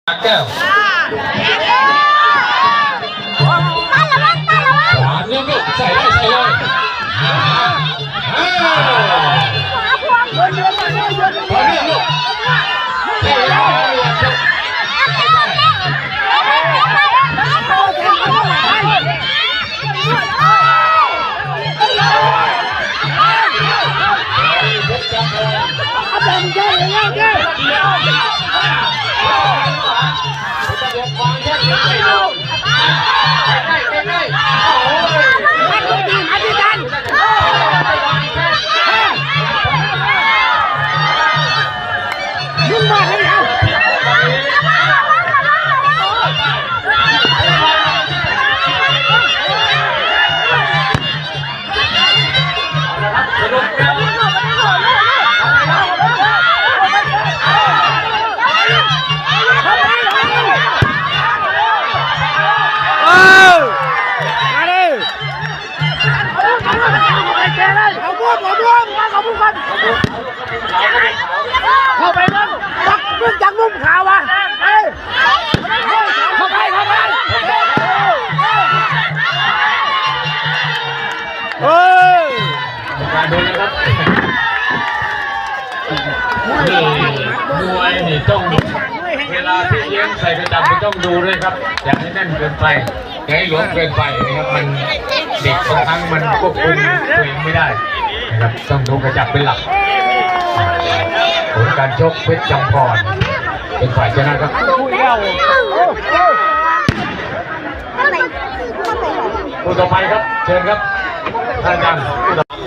แก้วหวานเนี่ยลูกใส่ได้ใส่เลยพอเนี่ยลูกเข้าไปมึงจากมุมขาวอ่ะเข้าไปมาดูนะครับมวยนี่ต้องเวลาที่เลี้ยงใส่กระจับมันต้องดูด้วยครับอย่าให้แน่นเกินไปอย่าให้หลวมเกินไปนะครับมันเด็กบางครั้งมันควบคุมตัวเองไม่ได้นะครับต้องดูกระจับเป็นหลักผลการชกเพชรจำพรเป็นฝ่ายชนะครับผู้ต่อไปครับเชิญครับท่านอาจารย์ผู้ต่อ